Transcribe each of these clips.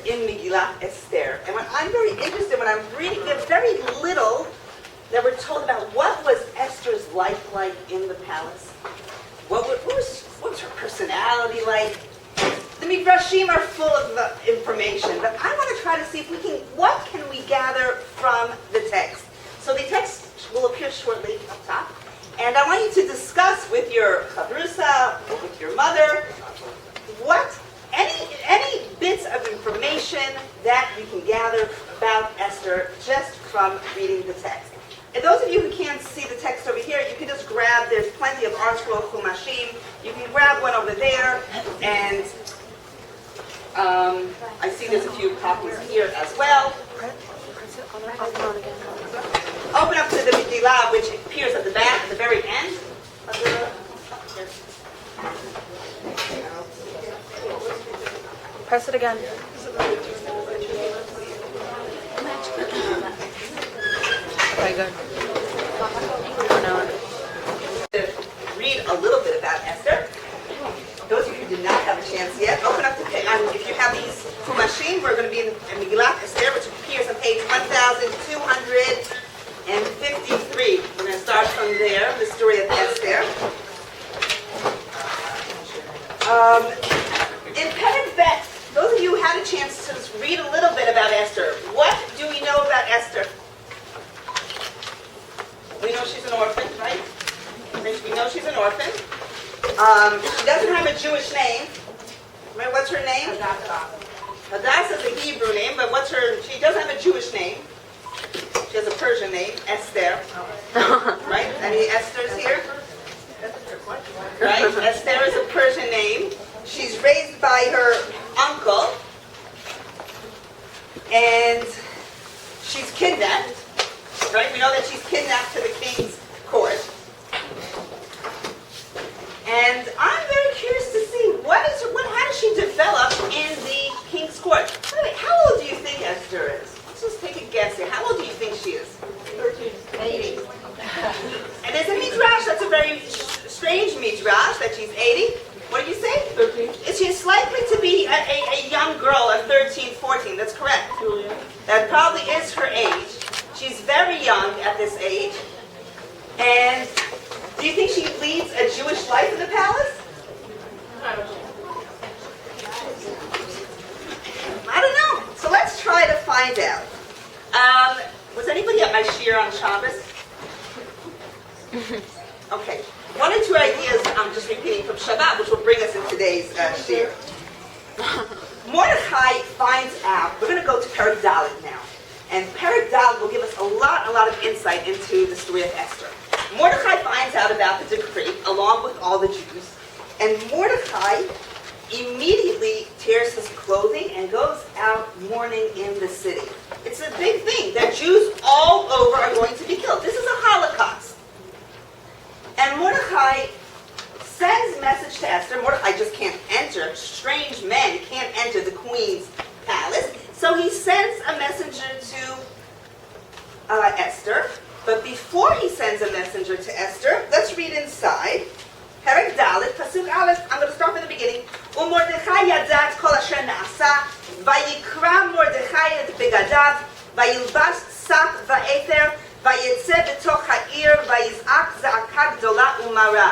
in Megillat Esther. And what I'm very interested when I'm reading, there's very little that we're told about what was Esther's life like in the palace. What was her personality like? The Midrashim are full of information, but I want to try to see if we can, what can we gather from the text? So the text will appear shortly up top, and I want you to discuss with your chavrusa, with your mother, any bits of information that you can gather about Esther just from reading the text. And those of you who can't see the text over here, you can just grab, there's plenty of ArtScroll Chumashim. You can grab one over there, and I see there's a few copies here as well. Open up to the Megillah, which appears at the back, at the very end of the... Press it again. Okay, good. Read a little bit about Esther. Those of you who did not have a chance yet, open up to, if you have these Chumashim, we're going to be in Megillat Esther, which appears on page 1253. We're going to start from there, the story of Esther. In Perek Bet, those of you who had a chance to read a little bit about Esther, what do we know about Esther? We know she's an orphan, right? We know she's an orphan. She doesn't have a Jewish name. Right? What's her name? Hadassah is a Hebrew name, but she doesn't have a Jewish name. She has a Persian name, Esther. Right? Any Esthers here? Right? Esther is a Persian name. She's raised by her uncle. And she's kidnapped. Right? We know that she's kidnapped to the king's court. And I'm very curious to see how does she develop in the king's court? By the way, how old do you think Esther is? Let's just take a guess here. How old do you think she is? 13. 80. And there's a midrash, that's a very strange midrash, that she's 80. What did you say? 13. She's likely to be a young girl at 13, 14. That's correct. Julia. That probably is her age. She's very young at this age. And do you think she leads a Jewish life in the palace? I don't know. So let's try to find out. Was anybody at my shiur on Shabbos? Okay. One or two ideas I'm just repeating from Shabbat, which will bring us in today's shiur. Mordechai finds out, we're going to go to Perek Dalet now. And Perek Dalet will give us a lot of insight into the story of Esther. Mordechai finds out about the decree, along with all the Jews. And Mordechai immediately tears his clothing and goes out mourning in the city. It's a big thing that Jews all over are going to be killed. This is a Holocaust. And Mordechai sends a message to Esther. Mordechai just can't enter. Strange men can't enter the queen's palace. So he sends a messenger to Esther. But before he sends a messenger to Esther, let's read inside. Perek Dalet, Pasuk Aleph. I'm going to start from the beginning. Umordechai yadat kol asher na'asa, vayikra Mordechai et begadav, vayilbash sak va'eter, vayetze betoch ha'ir, vayiz'ak za'aka gdola umara.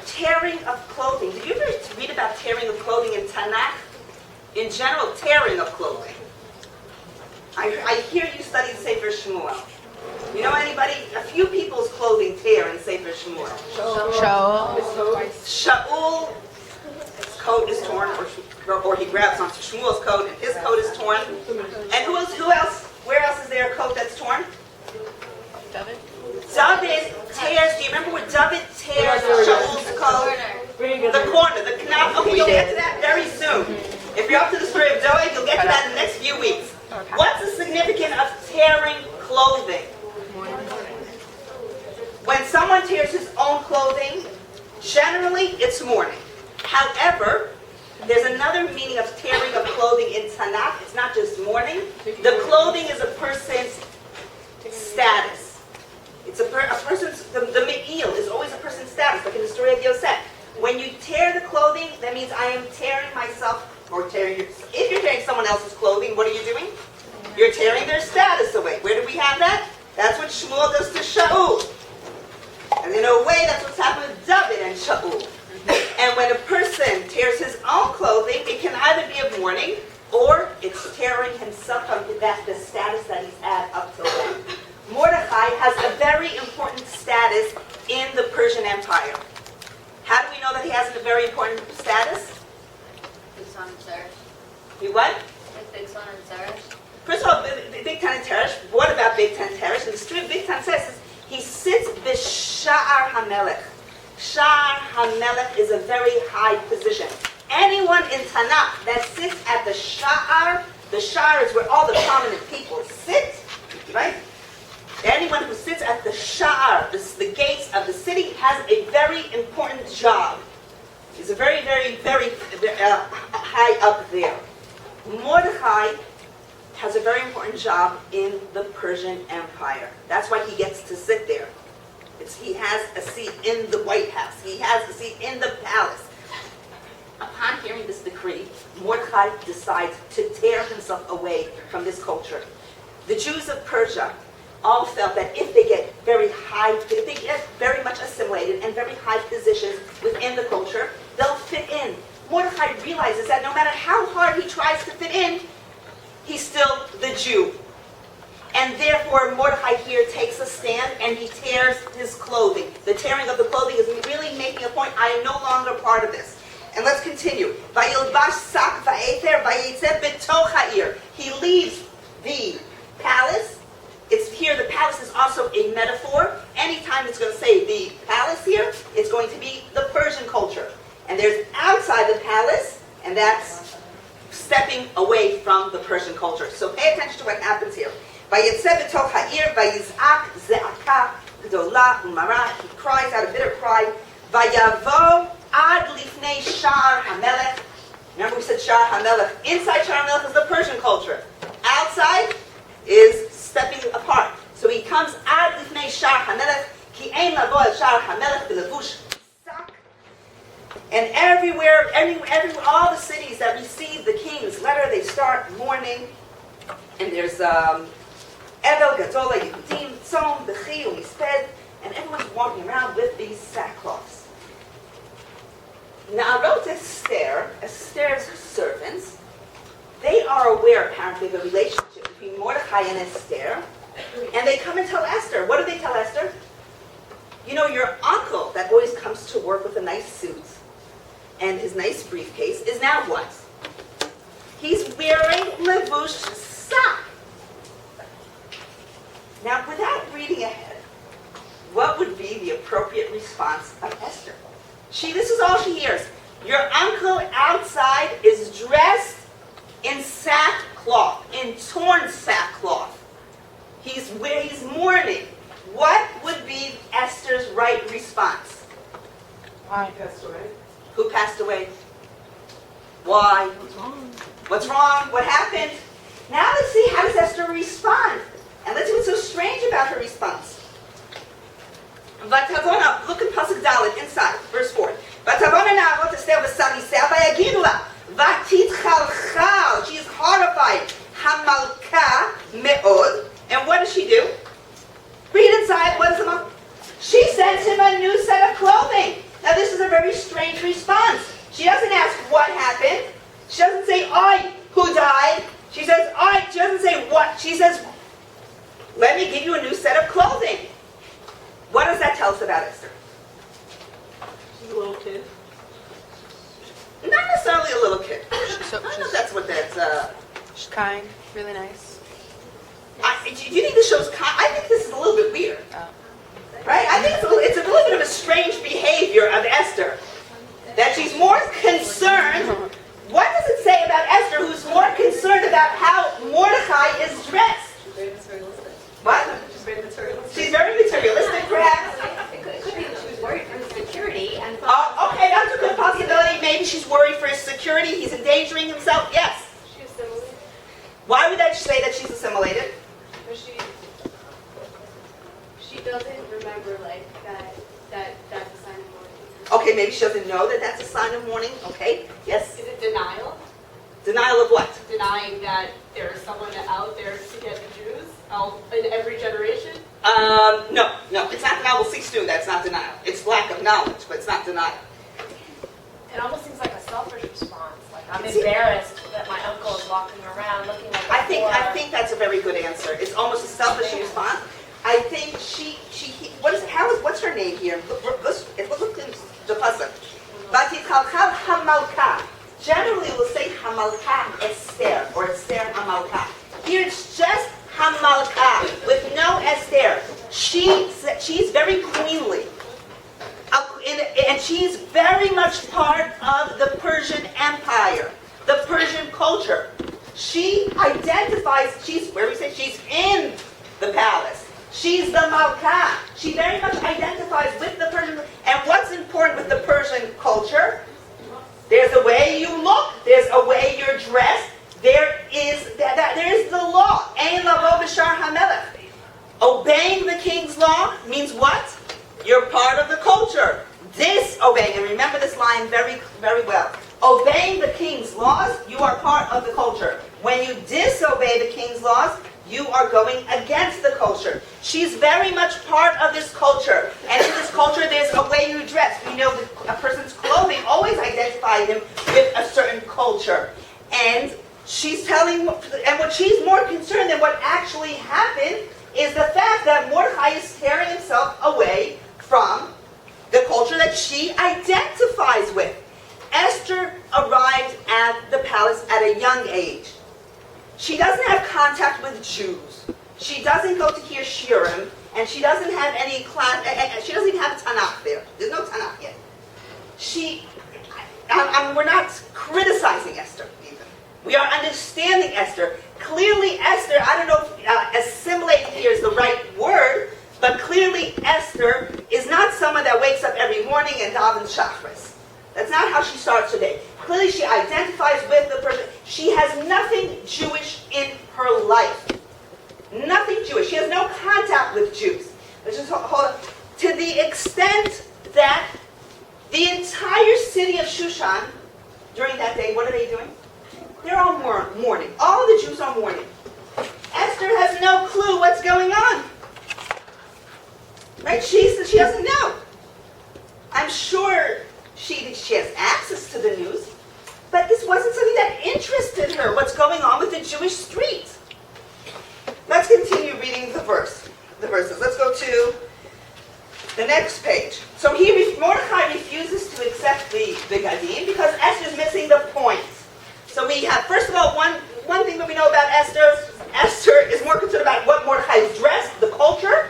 Tearing of clothing. Did you ever read about tearing of clothing in Tanakh? In general, tearing of clothing. I hear you studied Sefer Shmuel. You know anybody? A few people's clothing tear in Sefer Shmuel. Shaul, his coat is torn, or he grabs onto Shmuel's coat, and his coat is torn. And who else? Where else is there a coat that's torn? David tears. Do you remember where David tears Shaul's coat? The corner, the knot. Okay, you'll get to that very soon. If you're up to the story of Doeg, you'll get to that in the next few weeks. What's the significance of tearing clothing? When someone tears his own clothing, generally it's mourning. However, there's another meaning of tearing of clothing in Tanakh. It's not just mourning. The clothing is a person's status. It's a person's, the me'il is always a person's status, like in the story of Yosef. When you tear the clothing, that means I am tearing myself, or if you're tearing wearing someone else's clothing, what are you doing? You're tearing their status away. Where do we have that? That's what Shmuel does to Shaul. And in a way, that's what's happened with David and Shaul. And when a person tears his own clothing, it can either be of mourning, or it's tearing himself from the status that he's had up till then. Mordechai has a very important status in the Persian Empire. How do we know that he has a very important status? Big Son and Teresh. He what? Big Son and Teresh. First of all, Big Tan and Teresh. What about Big Tan and Teresh? And the Big Tan says is, he sits b'sha'ar hamelech. Sha'ar hamelech is a very high position. Anyone in Tanakh that sits at the sha'ar is where all the prominent people sit, right? Anyone who sits at the sha'ar, the gates of the city, has a very important job. He's a very, very, very high up there. Mordechai has a very important job in the Persian Empire. That's why he gets to sit there. He has a seat in the White House. He has a seat in the palace. Upon hearing this decree, Mordechai decides to tear himself away from this culture. The Jews of Persia all felt that if they get if they get very much assimilated and very high positions within the culture, they'll fit in. Mordechai realizes that no matter how hard he tries to fit in, he's still the Jew. And therefore, Mordechai here takes a stand and he tears his clothing. The tearing of the clothing is really making a point. I am no longer part of this. And let's continue. He leaves the palace. It's here, the palace is also a metaphor. Anytime it's going to say the palace here, it's going to be the Persian culture. And there's outside the palace, and that's stepping away from the Persian culture. So pay attention to what happens here. He cries out a bitter cry. Remember we said Sha'ar HaMelech. Inside Sha'ar HaMelech is the Persian culture. Outside is stepping apart. So he comes ad lifnei Sha'ar HaMelech, ki ein lavo el Sha'ar HaMelech b'levush sak. And everywhere, all the cities that receive the king's letter, they start mourning. And there's Evel Gadol Yehudim Tzom B'chi U'Misped, and everyone's walking around with these sackcloths. Now, I wrote Esther's servants. They are aware, apparently, of the relationship between Mordechai and Esther. And they come and tell Esther. What do they tell Esther? You know, your uncle that always comes to work with a nice suit and his nice briefcase is now what? He's wearing levush sak. Now, without reading ahead, what would be the appropriate response of Esther? This is all she hears. Your uncle outside is dressed in sackcloth, in torn sackcloth. He's mourning. What would be Esther's right response? Why? Passed away. Who passed away? Why? What's wrong? What's wrong? What happened? Now let's see, how does Esther respond? And let's see what's so strange about her response. Vatavona, look in Pasuk Dalet, inside, verse 4. Vatavona na'avot Esther v'samiseh vayagidu la vatitchalchal. She is horrified. Hamalka me'od. And what does she do? Read inside. What is the month? She sends him a new set of clothing. Now this is a very strange response. She doesn't ask what happened. She doesn't say, "Oi, who died?" She says, "Oi." She doesn't say what. She says, "Let me give you a new set of clothing." What does that tell us about Esther? She's a little kid. Not necessarily a little kid. I She's don't know if that's what that's. She's kind, really nice. Do you think this shows? I think this is a little bit weird, right? I think it's a little bit of a strange behavior of Esther. That she's more concerned. What does it say about Esther, who's more concerned about how Mordechai is dressed? She's very materialistic. What? She's very materialistic. She's very materialistic, perhaps. It could be that she was worried for his security and Okay, that's a good possibility. Maybe she's worried for his security. He's endangering himself. Yes. she's assimilated. Why would that say that she's assimilated? But she doesn't remember like that's a sign of mourning. Okay, maybe she doesn't know that that's a sign of mourning. Okay. Yes. Is it denial? Denial of what? Denying that there is someone out there to get the Jews in every generation? No, it's not denial. We'll see soon. That's not denial. It's lack of knowledge, but it's not denial. It almost seems like a selfish response. Like, I'm See- embarrassed that my uncle is walking around looking like a I whore. think that's a very good answer. It's almost a selfish response. I think what's her name here? Look in the pasuk. Vatikalkal hamalka. Generally, we'll say hamalka Esther or Esther hamalka. Here it's just hamalka with no Esther. She's very queenly. And she's very much part of the Persian Empire, the Persian culture. She identifies, she's in the palace. She's the Malka. She very much identifies with the Persian. And what's important with the Persian culture? There's a way you look. There's a way you're dressed. There is the law. Ein lavo b'shar hamelech. Obeying the king's law means what? You're part of the culture. Disobeying, and remember this line very, very well. Obeying the king's laws, you are part of the culture. When you disobey the king's laws, you are going against the culture. She's very much part of this culture. And in this culture, there's a way you dress. We know that a person's clothing always identifies him with a certain culture. And she's telling, and what she's more concerned than what actually happened is the fact that Mordechai is tearing himself away from the culture that she identifies with. Esther arrived at the palace at a young age. She doesn't have contact with Jews. She doesn't go to hear shiurim, and she doesn't have any class. She doesn't even have a Tanakh there. There's no Tanakh yet. We're not criticizing Esther even. We are understanding Esther. Clearly, Esther. I don't know if assimilate here is the right word, but clearly Esther is not someone that wakes up every morning and davens Shachris. That's not how she starts her day. Clearly she identifies with the person. She has nothing Jewish in her life. Nothing Jewish. She has no contact with Jews. Let's just hold on. To the extent that the entire city of Shushan, during that day, what are they doing? They're all mourning. All of the Jews are mourning. Esther has no clue what's going on. Right? She doesn't know. I'm sure she has access to the news, but this wasn't something that interested her, what's going on with the Jewish streets. Let's continue reading the verses. Let's go to the next page. So Mordechai refuses to accept the Gadim because Esther's missing the point. So we have, first of all, one thing that we know about Esther. Esther is more concerned about what Mordechai is dressed, the culture,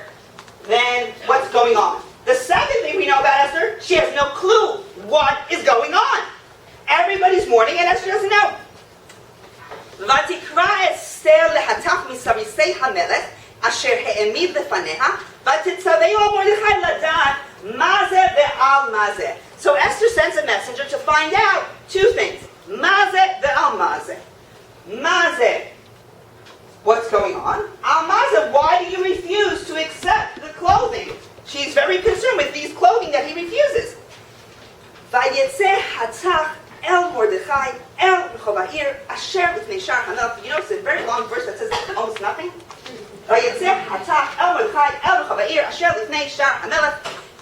than what's going on. The second thing we know about Esther, she has no clue what is going on. Everybody's mourning and Esther doesn't know. ותקרא אסתר להטף מסריסי המלך אשר העמיד לפניה ותצווהו מרדכי לדעת מה זה ועל מה זה. So Esther sends a messenger to find out two things. מה זה ועל מה זה. מה זה, what's going on? Al מה זה, why do you refuse to accept the clothing? She's very concerned with these clothing that he refuses. ויצא הצח El Mordechai, El Rechovair, Asher Lifnei Shar Hanaf. You notice a very long verse that says almost nothing. Vayetzeh Hatach El Mordechai, El Rechovair, Asher Lifnei Shar Hanaf.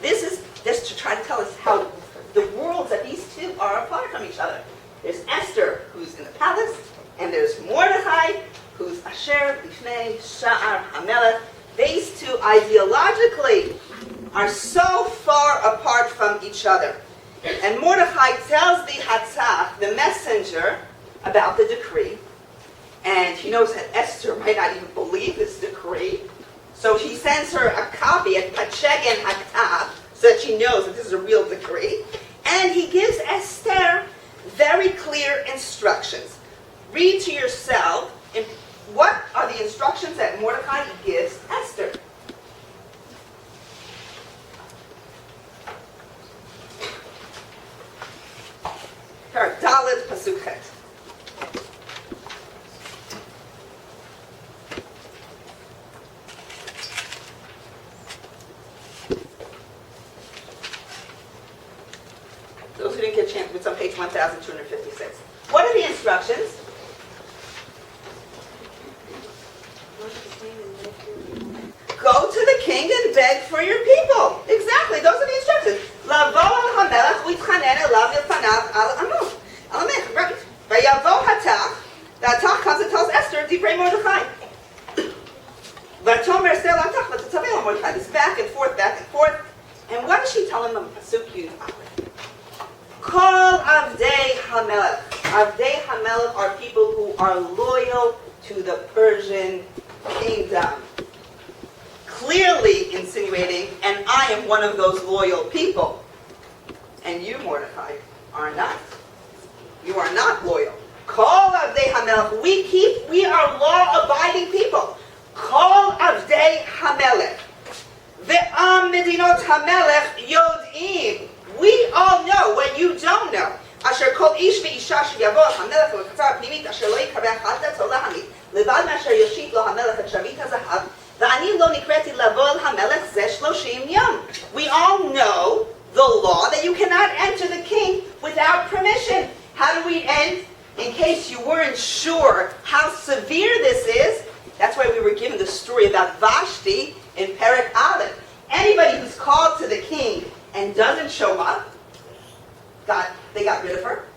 This is just to try to tell us how the worlds that these two are apart from each other. There's Esther, who's in the palace, and there's Mordechai, who's Asher Lifnei Shar Hamelech. These two ideologically are so far apart from each other. And Mordechai tells the Hatzach, the messenger, about the decree. And he knows that Esther might not even believe this decree. So he sends her a copy, a Pachegen Haktab, so that she knows that this is a real decree. And he gives Esther very clear instructions. Read to yourself what are the instructions that Mordechai gives Esther. Dalet Pasuk Het. Those who didn't get a chance, it's on page 1256. What are the instructions? go to the king and beg for your people. Exactly, those are the instructions. Lavo al hamelech uitchanen elav yilfanav al amon. Alamech, right. Vayavo hatach. The hatach comes and tells Esther, Divrei Mordechai. Vatomer sel hatach, v'tetzavel Mordechai. This back and forth, back and forth. And what does she tell him in Pasuk Yud Aleph? Kol avdei hamelech. Avdei hamelech are people who are loyal to the Persian kingdom. Clearly insinuating, and I am one of those loyal people. And you, Mordecai, are not. You are not loyal. Kol avdei hamelech. We are law-abiding people. Kol avdei hamelech. Ve'am medinot hamelech yod'im. We all know what you don't know. Asher kol ish ve'isha sheyavo hamelech v'chatzar pnimit asher lo yikabeh chatat olahamit levad masher yoshit lo hamelech et shavit hazahav v'ani lo nikreti lavo el hamelech zeh 30 yom. We all know the law that you cannot enter the king without permission. How do we end? In case you weren't sure how severe this is, that's why we were given the story about Vashti in Perek Aleph. Anybody who's called to the king and doesn't show up, they got rid of her.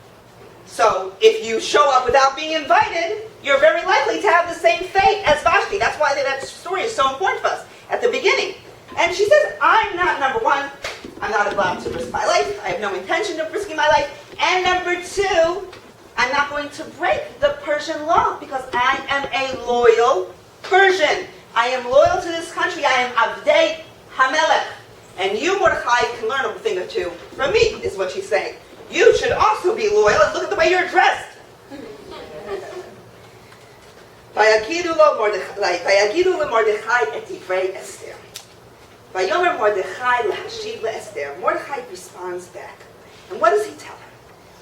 So if you show up without being invited, you're very likely to have the same fate as Vashti. That's why that story is so important for us at the beginning. And she says, I'm not, number one, I'm not allowed to risk my life. I have no intention of risking my life. And number two, I'm not going to break the Persian law because I am a loyal Persian. I am loyal to this country. I am Avdei Hamelech. And you, Mordechai, can learn a thing or two from me, is what she's saying. You should also be loyal. Look at the way you're dressed. Vayagidu leMordechai et divrei Esther. Vayomer Mordechai lahashiv leEsther. Mordechai responds back. And what does he tell her?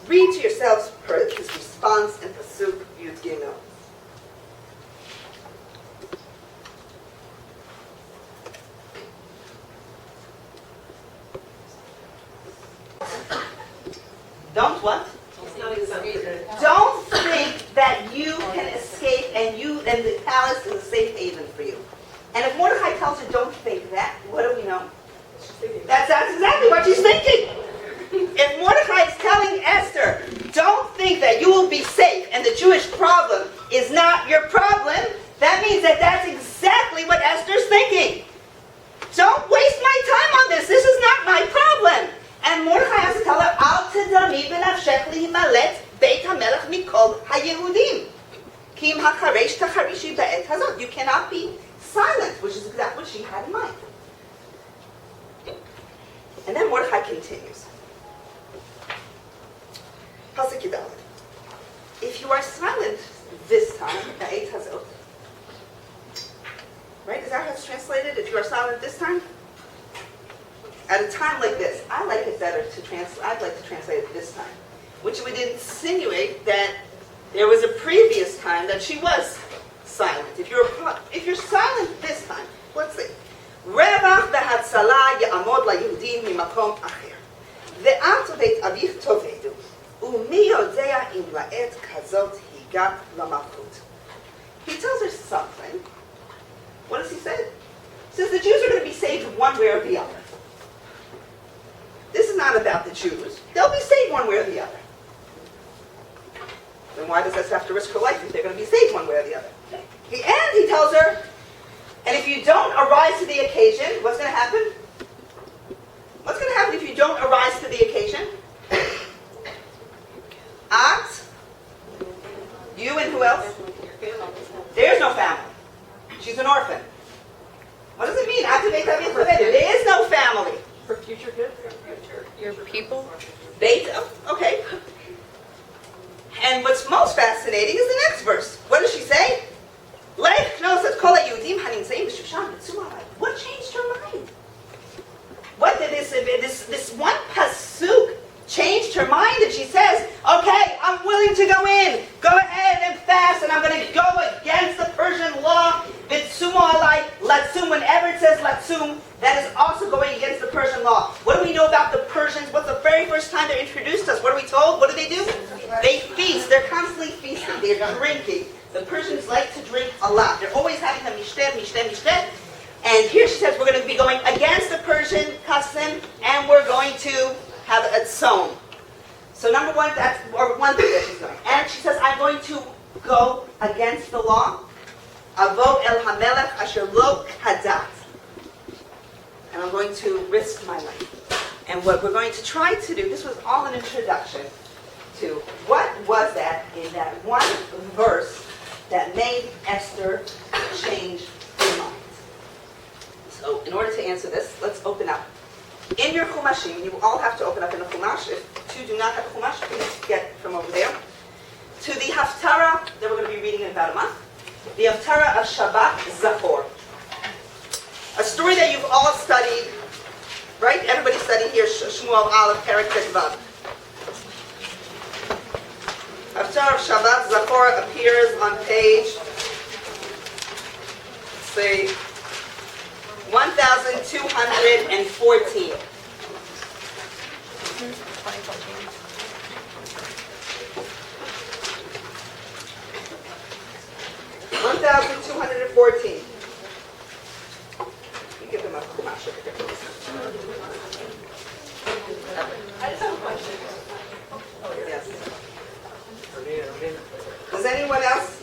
Read to yourselves his response in Pasuk Yud Gimel. Don't what? Don't think that you can escape and the palace is a safe haven for you. And if Mordecai tells her don't think that, what do we know? That's exactly what she's thinking. If Mordecai is telling Esther, don't think that you will be safe and the Jewish problem is not your problem, that means that that's exactly what Esther's thinking. Don't waste my time on this. This is not my problem. And Mordechai has to tell her, Al tedami v'nafshech lihimalet beit hamelech mikol haYehudim. Kim hakaresh tacharishi ba'et hazot. You cannot be silent, which is exactly what she had in mind. And then Mordechai continues. Pasuk Yudaled. If you are silent this time, ba'et hazot. Right? Is that how it's translated? If you are silent this time? At a time like this, I like it better to translate. I'd like to translate it this time, which would insinuate that there was a previous time that she was silent. If you're silent this time, let's see. Revach v'hatzala ya'amod laYehudim mimakom acher. Ve'at beit avich tovedu. U'mi yodea im la'et kazot higat lamalchut. He tells her something. What does he say? He says the Jews are going to be saved one way or the other. This is not about the Jews. They'll be saved one way or the other. Then why does Esther have to risk her life if they're going to be saved one way or the other? And he tells her, and if you don't arise to the occasion, what's going to happen? What's going to happen if you don't arise to the occasion? At, you and who else? There's no family. She's an orphan. What does it mean? There is no family. For future good? Your people? Okay. And what's most fascinating is the next verse. What does she say? What changed her mind? What did this one pasuk changed her mind? And she says, okay, I'm willing to go in. Go ahead and fast, and I'm going to go against the Persian law. Vitsumo alai, latsum. Whenever it says latsum, that is also going against the Persian law. What do we know about the Persians? What's the very first time they're introduced to us? What are we told? What do? They feast. They're constantly feasting. They're drinking. The Persians like to drink a lot. They're always having a mishter. And here she says we're going to be going against the Persian custom, and we're going to have a tzom. So number one, that's one thing that she's doing. And she says, I'm going to go against the law. Avo el hamelech asher lo kadat. And I'm going to risk my life. And what we're going to try to do, this was all an introduction to what was that in that one verse that made Esther change her mind. So in order to answer this, let's open up. In your Chumashim, you all have to open up in a Chumash. If you do not have a Chumash, please get from over there. To the Haftarah that we're going to be reading in about a month. The Haftarah of Shabbat Zachor. A story that you've all studied, right? Everybody studied here, Shmuel Aleph, Perek Vav. Haftarah of Shabbat Zachor appears on page, say, 1214. 1214. You give them a Chumash over here. I just have a question. Yes. Does anyone else?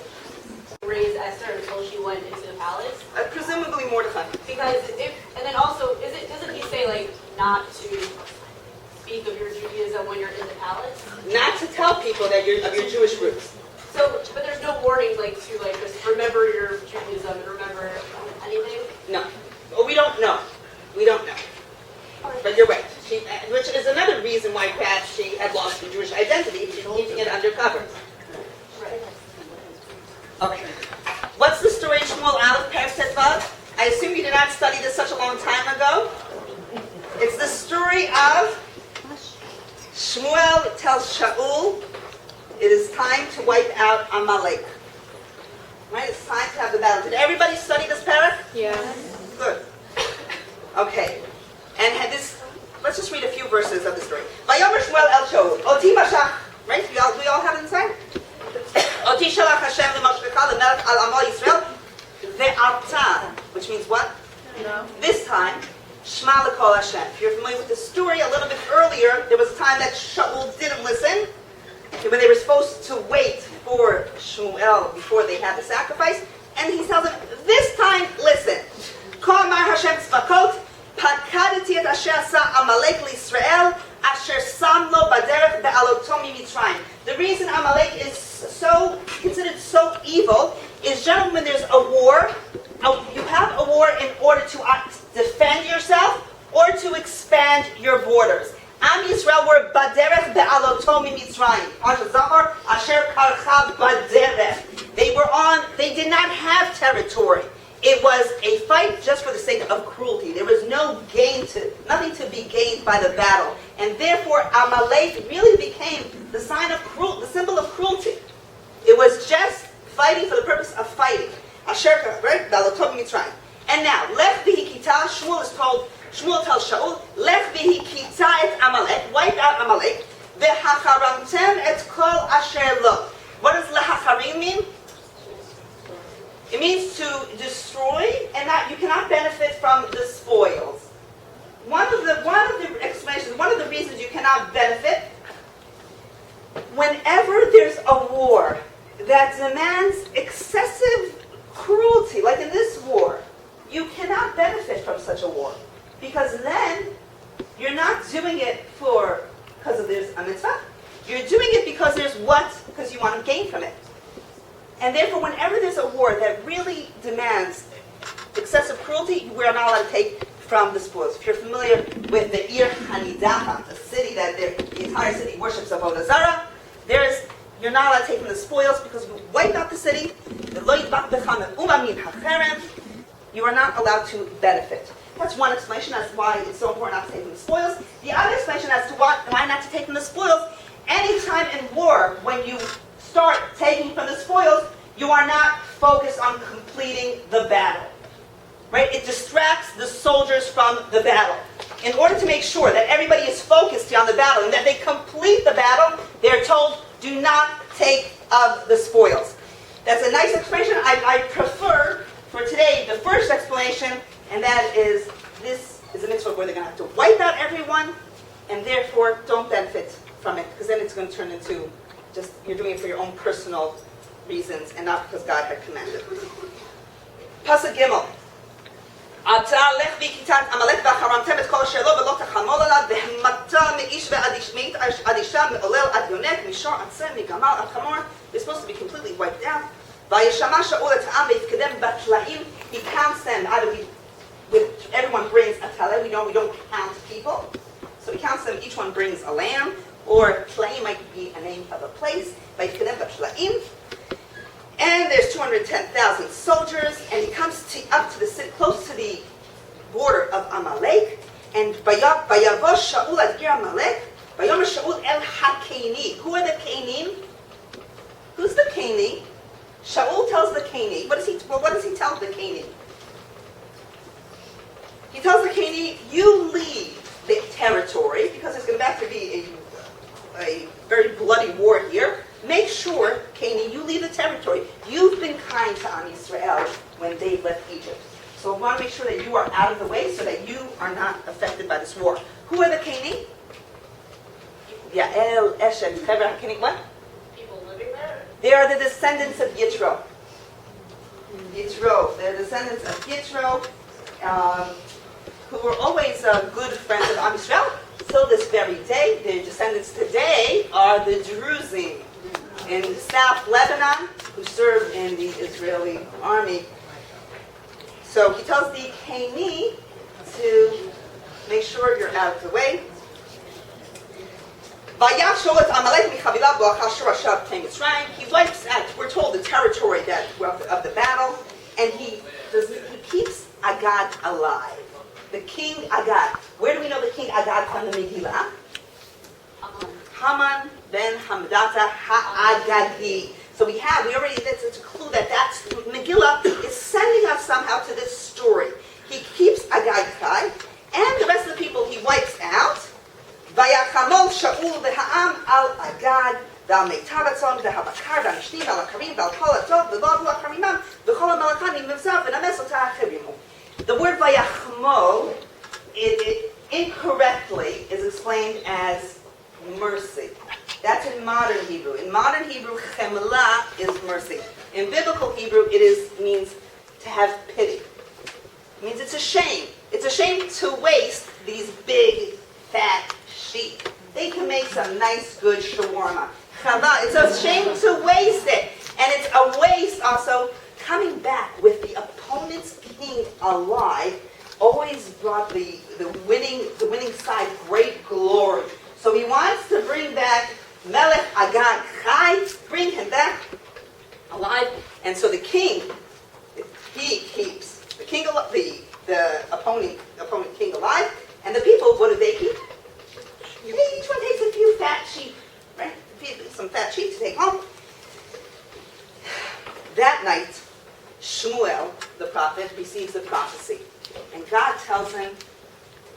Raise Esther until she went into the palace? Presumably Mordechai. Because and then also, doesn't he say like not to speak of your Judaism when you're in the palace? Not to tell people that you're of your Jewish roots. So, but there's no warning like to like just remember your Judaism and remember anything? No. Well, we don't know. We don't know. But you're right. Which is another reason why perhaps she had lost her Jewish identity, keeping it undercover. Right. Okay. What's the story in Shmuel Aleph Perek Vav? I assume you did not study this such a long time ago. It's the story of Shmuel tells Shaul, it is time to wipe out Amalek. Right? It's time to have the battle. Did everybody study this parak? Yeah. Good. Okay. And had this, let's just read a few verses of the story. Vayomer Shmuel el Shaul, Oti mashach. Right? We all have it inside? Oti shalach Hashem l'mashkecha l'melech al Amal Yisrael ve'ata. Which means what? No. This time, Shema l'kol Hashem. If you're familiar with the story, a little bit earlier, there was a time that Shaul didn't listen. When they were supposed to wait for Shmuel before they had the sacrifice. And he tells them, this time, listen. Kol mar Hashem tzvakot, pakadati et asher asa Amalek l'Yisrael, asher sam lo baderech be'aloto mitzrayim. The reason Amalek is so considered so evil is generally when there's a war, you have a war in order to defend yourself or to expand your borders. Am Yisrael were baderech be'aloto mitzrayim. Asher karcha baderech. They did not have territory. It was a fight just for the sake of cruelty. There was nothing to be gained by the battle. And therefore, Amalek really became the symbol of cruelty. It was just fighting for the purpose of fighting. Asher, right? Be'aloto mitzrayim. And now, lech v'hikita, Shmuel tells Shaul, lech v'hikita et Amalek, wipe out Amalek, v'hacharamtem et kol asher lo. What does lehacharim mean? It means to destroy, and that you cannot benefit from the spoils. One of the explanations, one of the reasons you cannot benefit, whenever there's a war that demands excessive cruelty, like in this war, you cannot benefit from such a war. Because then, you're not doing it because there's a mitzvah. You're doing it because because you want to gain from it. And therefore, whenever there's a war that really demands excessive cruelty, we're not allowed to take from the spoils. If you're familiar with the Ir Hanidaha, the city that the entire city worships Avodah Zarah, you're not allowed to take from the spoils because you wipe out the city. You are not allowed to benefit. That's one explanation as to why it's so important not to take from the spoils. The other explanation as to why not to take from the spoils, anytime in war, when you start taking from the spoils, you are not focused on completing the battle. Right? It distracts the soldiers from the battle. In order to make sure that everybody is focused on the battle and that they complete the battle, they're told, do not take of the spoils. That's a nice explanation. I prefer, for today, the first explanation, and that is, this is a mitzvah where they're going to have to wipe out everyone, and therefore don't benefit from it, because then it's going to turn into just, you're doing it for your own personal reasons, and not because God had commanded. Pasuk Gimel. אתה לך בכיתת עמלק וחרמתם את כל אשר לו ולא תחמול עליו והמתה מאיש עד אישה מעולל עד יונק מישור עצר מגמל עד חמור. They're supposed to be completely wiped out. וישמע שאול את העם ויתקדם בתלאים. He counts them out of with everyone brings a talah. We don't count people, so he counts them. Each one brings a lamb, or tlaim might be a name of a place. ויתקדם בתלאים. And there's 210,000 soldiers, and he comes up to the city, close to the border of Amalek. And vayavo Shaul ad gir Amalek, vayomer Shaul el ha-Keni. Who are the Kenim? Who's the Keni? Shaul tells the Keni. What does he tell the Keni? He tells the Keni, you leave the territory, because there's going to have to be a very bloody war here. Make sure, Keni, you leave the territory. You've been kind to Am Yisrael when they left Egypt. So I want to make sure that you are out of the way so that you are not affected by this war. Who are the Keni? Yael, Eshet, Hever, Keni, what? People living there? They are the descendants of Yitro. Yitro, they're descendants of Yitro, who were always good friends of Am Yisrael. Still this very day, their descendants today are the Druzim in South Lebanon, who served in the Israeli army. So he tells the Keni to make sure you're out of the way. He wipes out, we're told, the territory of the battle, and he keeps Agag alive. The king Agag. Where do we know the king Agag from the Megillah? Haman ben Hamdata Ha'agagi. So that's a clue that's Megillah is sending us somehow to this story. He keeps Agag high, and the rest of the people he wipes out. Vayachamol Shaul v'ha'am al Agag v'al meitav atzon v'habakar v'anishnim v'al akarim v'al kol atov v'lo hu akarimam v'chol ha'malachim v'mzav v'names otah achirimu. The word vayachmol, it incorrectly is explained as mercy. That's in modern Hebrew. In modern Hebrew, chemla is mercy. In biblical Hebrew, means to have pity. It means it's a shame. It's a shame to waste these big, fat sheep. They can make some nice, good shawarma. Chala, it's a shame to waste it. And it's a waste also. Coming back with the opponent's king alive always brought the winning side great glory. So he wants to bring back Melech Agag Chai, bring him back alive. And so the king, he keeps the king the opponent king alive, and the people, what do they keep? Each one takes a few fat sheep, right? Some fat sheep to take home. That night, Shmuel, the prophet, receives the prophecy. And God tells him,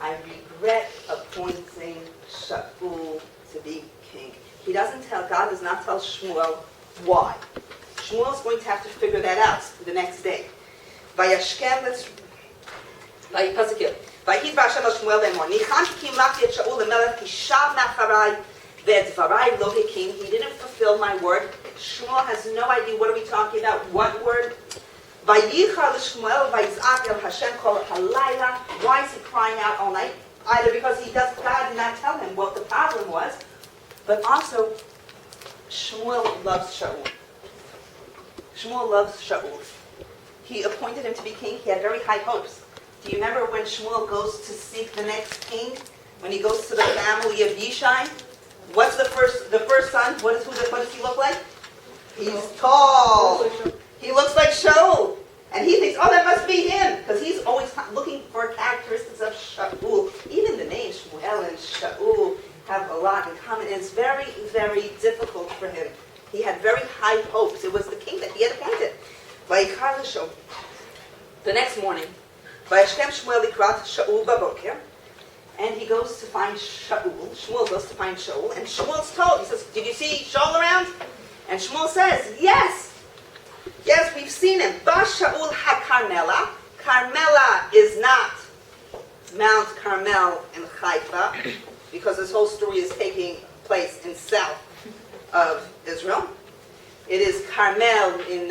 I regret appointing Shaul to be king. God does not tell Shmuel why. Shmuel's going to have to figure that out the next day. Vayashkem, Vayhid Hashem al Shmuel lemor, Nichanti kim lachti et Shaul lemelech kishav nacharai ve'dvarai lo hikim. He didn't fulfill my word. Shmuel has no idea what are we talking about. What word? Vayichar l'Shmuel vayizak el Hashem kol halayla. Why is he crying out all night? Either because God did not tell him what the problem was, but also Shmuel loves Shaul. Shmuel loves Shaul. He appointed him to be king. He had very high hopes. Do you remember when Shmuel goes to seek the next king? When he goes to the family of Yishai? What's the first son? What does he look like? He's tall. He looks like Shaul. And he thinks, oh, that must be him. Because he's always looking for characteristics of Shaul. Even the names Shmuel and Shaul have a lot in common. And it's very, very difficult for him. He had very high hopes. It was the king that he had appointed. The next morning, and he goes to find Shaul. Shmuel goes to find Shaul. And Shmuel's told, he says, did you see Shaul around? And Shmuel says, yes. Yes, we've seen him. Ba Shaul ha-Karmela, Carmela is not Mount Carmel in Haifa, because this whole story is taking place in south of Israel. It is Carmel in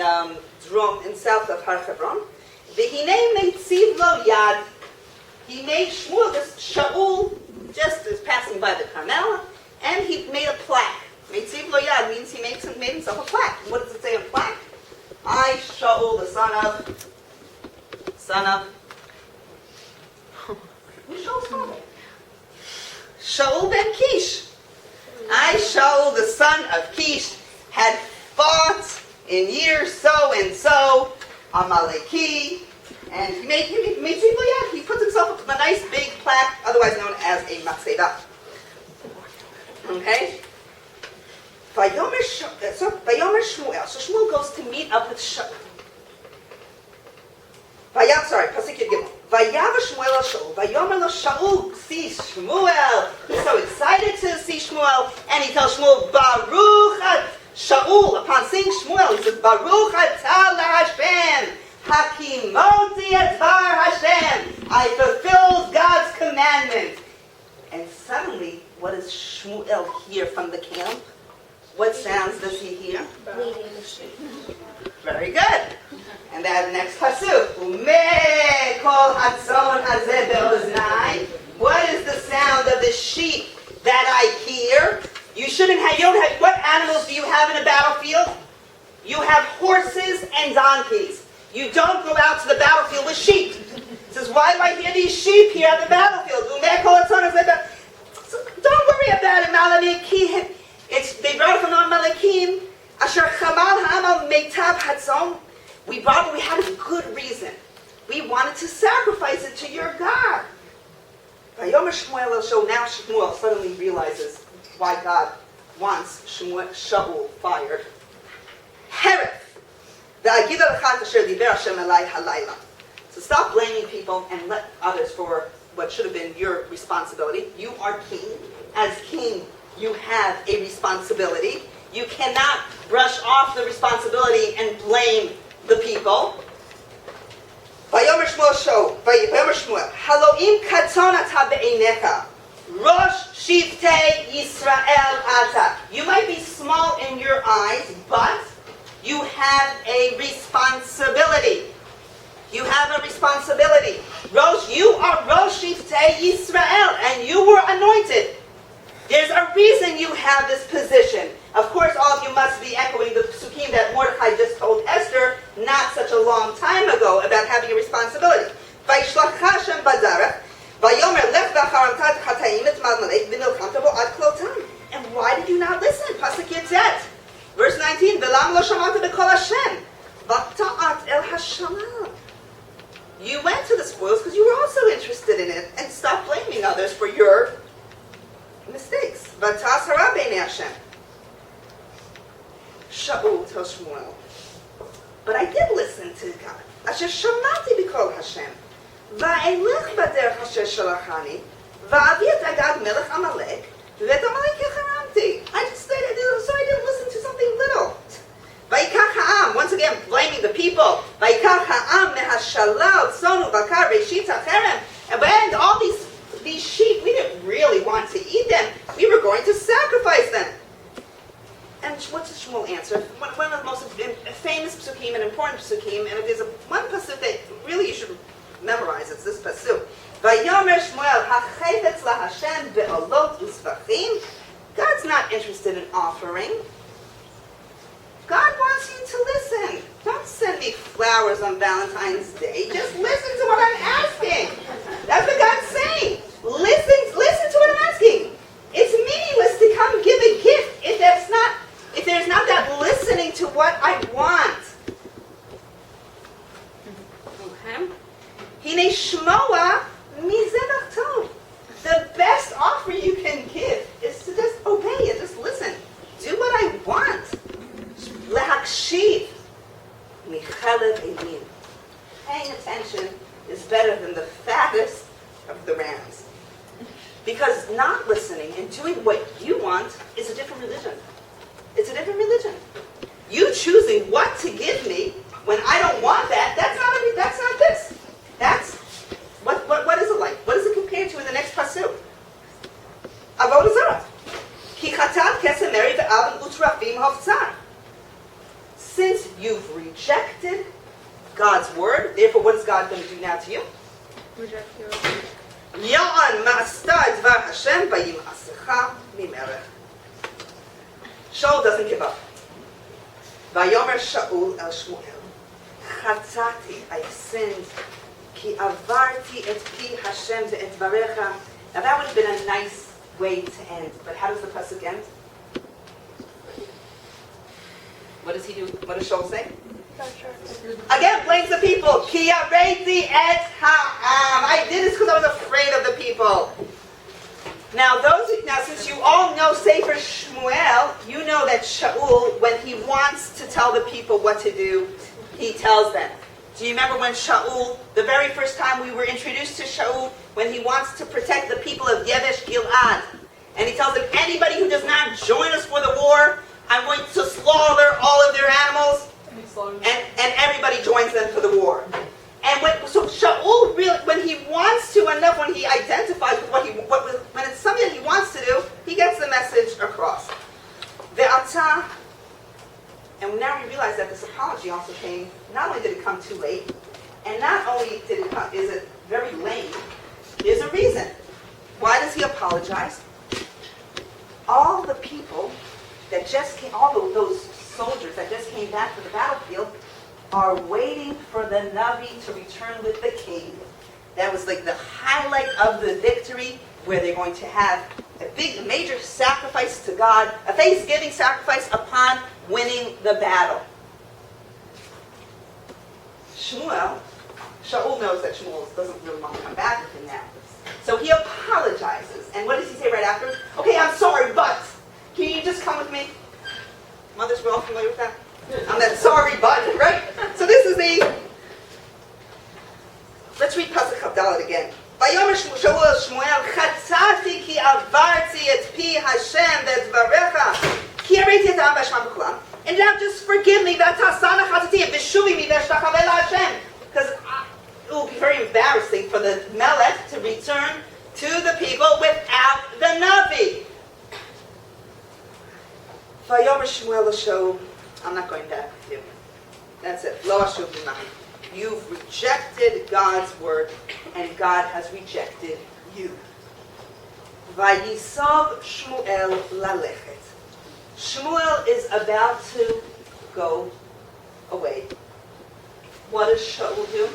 Drum, in south of Har Hebron. V'hinei meitziv lo yad. He made Shmuel, this Shaul, just as passing by the Carmel, and he made a plaque. Meitziv lo yad means he made himself a plaque. What does it say on a plaque? I, Shaul, the son of. Who's Shaul's father? Shaul ben Kish. I, Shaul, the son of Kish, had fought in year so and so, Amaleki, and he made he puts himself up a nice big plaque, otherwise known as a matzeda. Okay? Vayomer Shmuel. So Shmuel goes to meet up with Shaul. Pasuk Yud. Vayav Shmuel Shaul. Vayomer lo Shaul see Shmuel. He's so excited to see Shmuel, and he tells Shmuel, Baruch Shaul. Upon seeing Shmuel, he says, Baruch atah Hashem. Hakimoti etvar Hashem. I fulfilled God's commandment. And suddenly, what does Shmuel hear from the camp? What sounds does he hear? Very good. And that next pasuk. Umeh kol hatzon hazeh be'oznai. What is the sound of the sheep that I hear? You don't have, what animals do you have in a battlefield? You have horses and donkeys. You don't go out to the battlefield with sheep. It says, why do I hear these sheep here at the battlefield? So don't worry about it, Malachi. They brought it from Amalekim. Asher chamal ha'amal meitav hatzon. We had a good reason. We wanted to sacrifice it to your God. Vayomer Shmuel so now Shmuel suddenly realizes why God wants Shaul fired. Heref. So stop blaming people and let others for what should have been your responsibility. You are king. As king, you have a responsibility. You cannot brush off the responsibility and blame the people. Vayomer Shmuel, Haloim katzon ata be'einecha, Rosh Shiftei Yisrael ata. You might be small in your eyes, but you have a responsibility. You have a responsibility. You are Rosh Shiftei Yisrael, and you were anointed. There's a reason you have this position. Of course, all of you must be echoing the psukim that Mordechai just told Esther not such a long time ago about having a responsibility. Vayishlach Hashem badarach, vayomer lech v'acharamtat chataim et malmalek v'nilchamta bo ad klotam. And why did you not listen? Pasuk Yud. Verse 19, V'lam lo shamata b'kol Hashem, v'ta'at el hashamal. You went to the spoils because you were also interested in it, and stop blaming others for your mistakes. V'ta'as hara b'nei Hashem. Shaul tells Shmuel, but I did listen to God. Asher shamati b'kol Hashem, va'elech b'derech asher shalachani, va'avi et agag melech Amalek, v'et Amalek yecharamti. I didn't listen to something little. Vayikach ha'am, once again blaming the people. Vayikach ha'am mehashalal tzonu bakar reishit hacherem. And all these sheep, we didn't really want to eat them. We were going to sacrifice them. And what does Shmuel answer? One of the most famous psukim and important psukim, and if there's one pasuk that really you should memorize, it's this pasuk. Vayomer Shmuel hachayvetz laHashem be'olot u'svachim. God's not interested in offering. God wants you to listen. Don't send me flowers on Valentine's Day. Just listen to what I'm asking. That's what God's saying. Listen to what I'm asking. It's meaningless to come give a gift if there's not that listening to what I want. Okay? Hine shmoa mizebach tov. The best offer you can give is to just obey it. Just listen. Do what I want. Lehakshiv michalev elim. Paying attention is better than the fattest of the rams. Because not listening and doing what you want is a different religion. It's a different religion. You choosing what to give me when I don't want that, that's not this. You've rejected God's word. Therefore, what is God going to do now to you? Reject your Ya'an ma'asta dvar Hashem vayim'asecha mimelech. Shaul doesn't give up. Vayomer Shaul el Shmuel, Chatzati, I've sinned, ki avarti et pi Hashem ve'et varecha. Now that would have been a nice way to end, but how does the pasuk end? What does he do? What does Shaul say? Again, blames the people. Ki yareti et ha'am. I did this because I was afraid of the people. Now, since you all know Sefer Shmuel, you know that Shaul, when he wants to tell the people what to do, he tells them. Do you remember when Shaul, the very first time we were introduced to Shaul, when he wants to protect the people of Yavesh Gil'ad, and he tells them, anybody who does not join us for the war, I'm going to slaughter all of their animals, and everybody joins them for the war. And so Shaul really, when he wants to enough, when he identifies with when it's something that he wants to do, he gets the message across. Ve'ata, and now we realize that this apology also came. Not only did it come too late, and not only is it very lame. There's a reason. Why does he apologize? All the people that just came, those soldiers that just came back to the battlefield, are waiting for the Navi to return with the king. That was like the highlight of the victory, where they're going to have a major sacrifice to God, a thanksgiving sacrifice upon winning the battle. Shaul knows that Shmuel doesn't really want to come back with him now. So he apologizes. And what does he say right after? Okay, I'm sorry, but can you just come with me? Mothers, we're all familiar with that? I'm that sorry but, right? So this is let's read Pasuk Chavdalet again. Vayomer Shaul Shmuel, Chatzati ki avarti et pi Hashem ve'dvarecha, ki hareti et ha'am v'ashma b'kulam. And now just forgive me, v'atasana chatzati et v'shuvi mi v'eshtachaveh Hashem. Because it will be very embarrassing for the Melech to return to the people without the Navi. Vayomer Shmuel Shaul, I'm not going back with you. That's it. Lo ashuv b'ma'im. You've rejected God's word, and God has rejected you. Vayisov Shmuel lalechet. Shmuel is about to go away. What does Shaul do?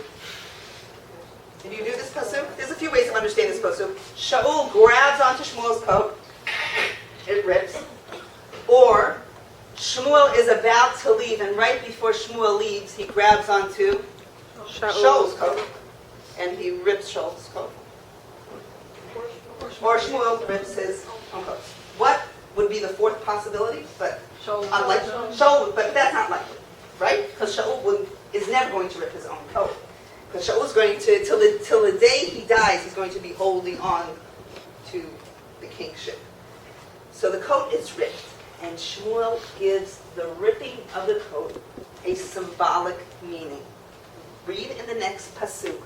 If you do this pasuk, there's a few ways of understanding this pasuk. Shaul grabs onto Shmuel's coat. It rips. Or Shmuel is about to leave, and right before Shmuel leaves, he grabs onto Shaul's coat, and he rips Shaul's coat. Or Shmuel rips his own coat. What would be the fourth possibility? But unlikely. Shaul, but that's not likely, right? Because Shaul is never going to rip his own coat. Because Shaul is going to, till the day he dies, he's going to be holding on to the kingship. So the coat is ripped. And Shmuel gives the ripping of the coat a symbolic meaning. Read in the next pasuk.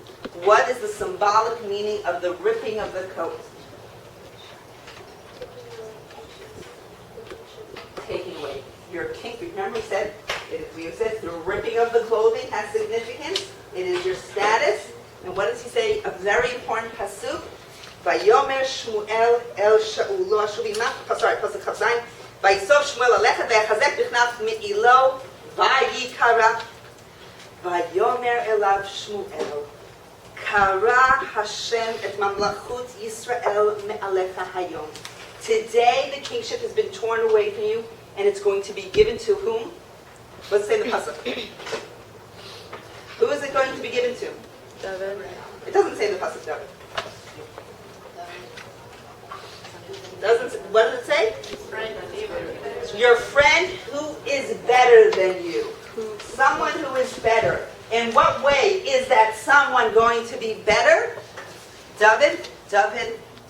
What is the symbolic meaning of the ripping of the coat? Taking away your king. Remember we said the ripping of the clothing has significance. It is your status. And what does he say? A very important pasuk. Vayomer Shmuel el Shaul lo ashuv imach. Sorry, pasuk Chavzayin. Vayisov Shmuel alechet ve'achazek b'chnaf me'ilo vayikara vayomer elav Shmuel kara Hashem et mamlachut Yisrael me'alecha hayom. Today the kingship has been torn away from you, and it's going to be given to whom? Let's say the pasuk. Who is it going to be given to? David. It doesn't say the pasuk David. What does it say? Your friend who is better than you. Someone who is better. In what way is that someone going to be better? David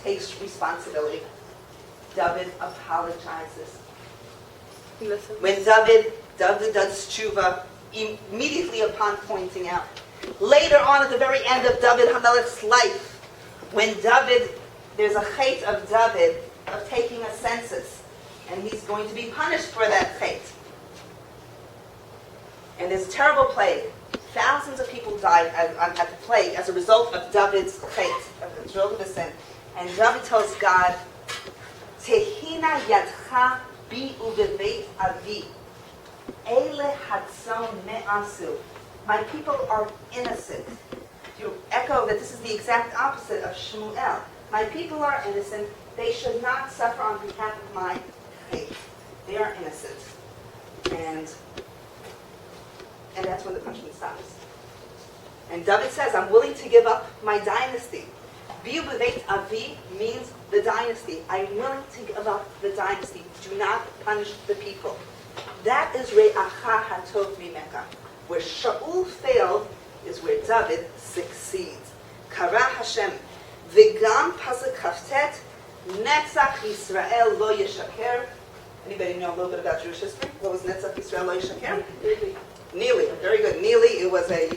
takes responsibility. David apologizes. Listen. When David does tshuva, immediately upon pointing out. Later on at the very end of David HaMelech's life, when there's a chait of David of taking a census, and he's going to be punished for that chait. And there's a terrible plague. Thousands of people died at the plague as a result of David's chet, as a result of his sin. And David tells God, Tehina yadcha bi ubeveit avi. Ele hatzon me'asu. My people are innocent. You echo that this is the exact opposite of Shmuel. My people are innocent. They should not suffer on behalf of my faith. They are innocent. And that's when the punishment stops. And David says, I'm willing to give up my dynasty. Biu b'veit avi means the dynasty. I'm willing to give up the dynasty. Do not punish the people. That is re'acha hatov mimeka. Where Shaul failed is where David succeeds. Kara Hashem. V'gam pasuk kaftet Netzach Yisrael lo yeshaker. Anybody know a little bit about Jewish history? What was Netzach Yisrael lo yeshaker? Neely. Very good. Neely, it was a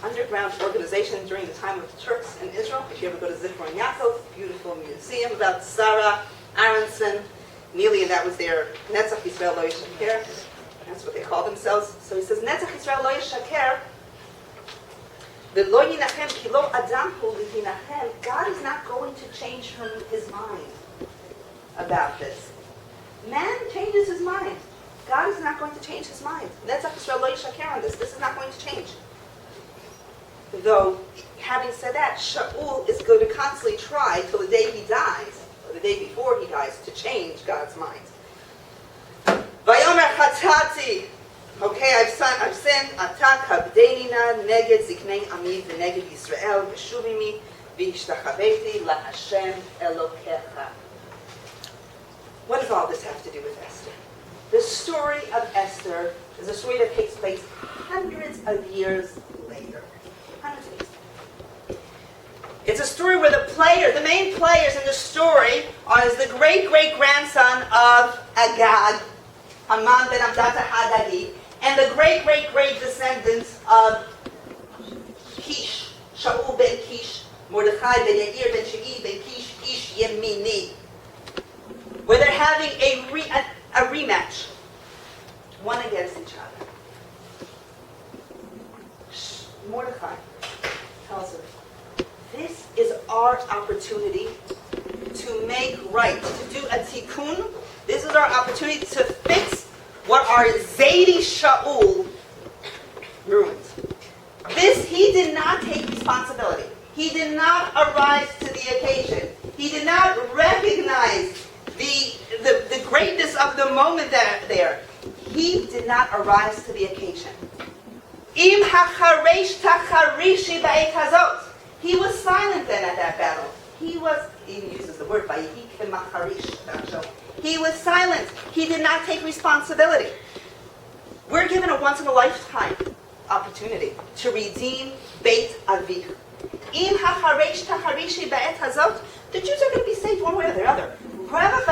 underground organization during the time of the Turks in Israel. If you ever go to Zichron Yaakov, beautiful museum about Sarah Aronson. Neely, and that was their Netzach Yisrael lo yeshaker. That's what they call themselves. So he says, Netzach Yisrael lo yeshaker. God is not going to change his mind about this. Man changes his mind. God is not going to change his mind. Netzach Yisrael lo yishaker on this. This is not going to change. Though, having said that, Shaul is going to constantly try till the day he dies, or the day before he dies, to change God's mind. Vayomer chatati. Okay, I've sinned. Atak habdeinina neged ziknei ami v'neged Yisrael v'shuvimi v'hishtachaveti laHashem Elokecha. What does all this have to do with Esther? The story of Esther is a story that takes place hundreds of years later. Hundreds of years. It's a story where the main players in the story is the great-great-grandson of Agag, Haman ben Abdata Hadadi, and the great-great-great descendants of Kish, Shaul ben Kish, Mordechai ben Yair ben Shei ben Kish, Ish Yemini, where they're having a rematch, one against each other. Mordechai tells her, this is our opportunity to make right, to do a tikkun. This is our opportunity to fix what our Zaidi Shaul ruined. This, he did not take responsibility. He did not arise to the occasion. He did not recognize the greatness of the moment there. He did not arise to the occasion. Im hacharesh tacharishi ba'et hazot. He was silent then at that battle. He uses the word vayihi kemacharish. He was silent. He did not take responsibility. We're given a once-in-a-lifetime opportunity to redeem Beit Avich. Im hacharesh tacharishi ba'et hazot. The Jews are going to be saved one way or the other. That's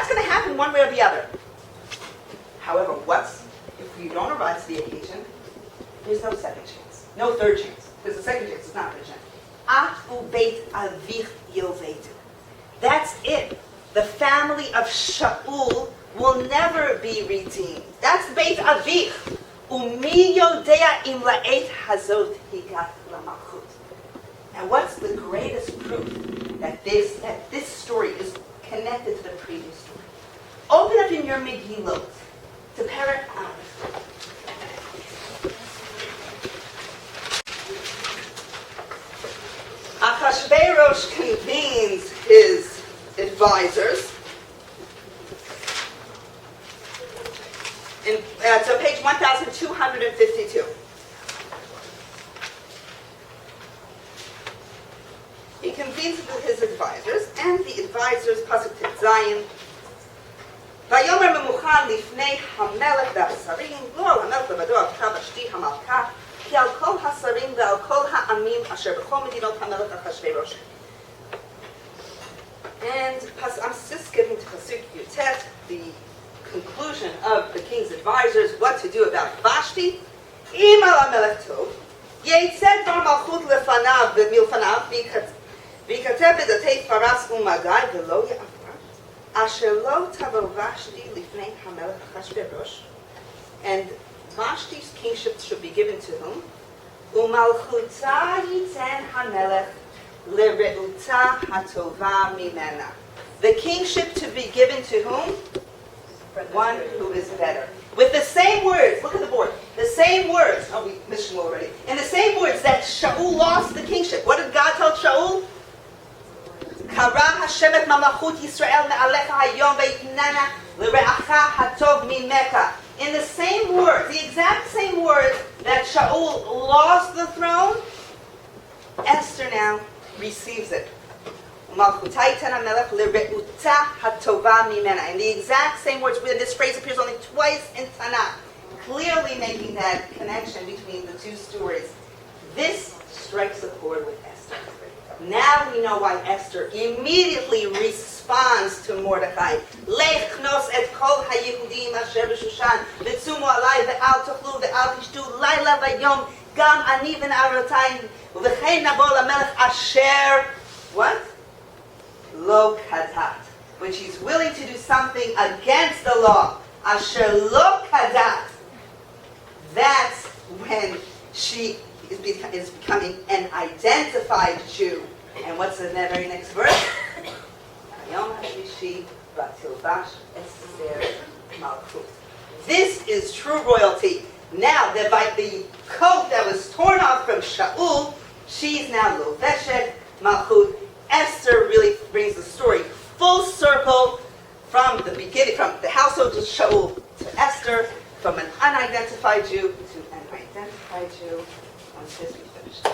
going to happen one way or the other. However, if you don't arise to the occasion, there's no second chance. No third chance. There's a second chance. It's not a third chance. Afu Beit Avich Yovedu. That's it. The family of Shaul will never be redeemed. That's Beit Avich. Umi yodea im la'et hazot higat lamalchut. And what's the greatest proof that this story is connected to the previous story? Open up in your Megillot to Perek Aleph. Achashverosh convenes his advisors. It's on page 1252. He convenes his advisors, and the advisors, Pasuk Tet Zayin, Vayomer memuchan lifnei hamelech v'hasarim, lo al hamelech levado al pcha vashti hamalka, ki al kol hasarim ve'al kol ha'amim asher b'chol medinot hamelech Achashverosh. And I'm just skipping to Pasuk Yutet, the conclusion of the king's advisors, what to do about Vashti. Im al hamelech tov, yetzed var malchut lefanav v'milfanav v'yikatev b'datei faras u'magay v'lo ya'afar. Asher lo tavo Vashti lifnei hamelech Achashverosh, and Vashti's kingship should be given to whom? Umalchuta yiten hamelech lereuta hatova mimena. The kingship to be given to whom? One who is better. With the same words, look at the board. The same words. Oh, we mentioned already. In the same words that Shaul lost the kingship. What did God tell Shaul? Kara Hashem et mamlachut Yisrael me'alecha hayom ve'itnana l're'acha hatov mimeka. In the same words, the exact same words that Shaul lost the throne, Esther now receives it. And the exact same words, this phrase appears only twice in Tanakh, clearly making that connection between the two stories. This strikes a chord with Esther. Now we know why Esther immediately responds to Mordechai. Lechnos et kol haYehudim asher b'Shushan v'tzumu alai ve'al tochlu ve'al tishtu laila v'yom gam ani v'na'arotai v'chein nabo lamelech asher what? Lo kadat, when she's willing to do something against the law. Asher lo kadat. That's when she is becoming an identified Jew. And what's the very next verse? Hayom hashlishi v'tilvash Esther malchut. This is true royalty. Now that by the coat that was torn off from Shaul, she's now loveshet malchut. Esther really brings the story full circle from the beginning, from the household of Shaul to Esther, from an unidentified Jew to an identified Jew. Once this we finished.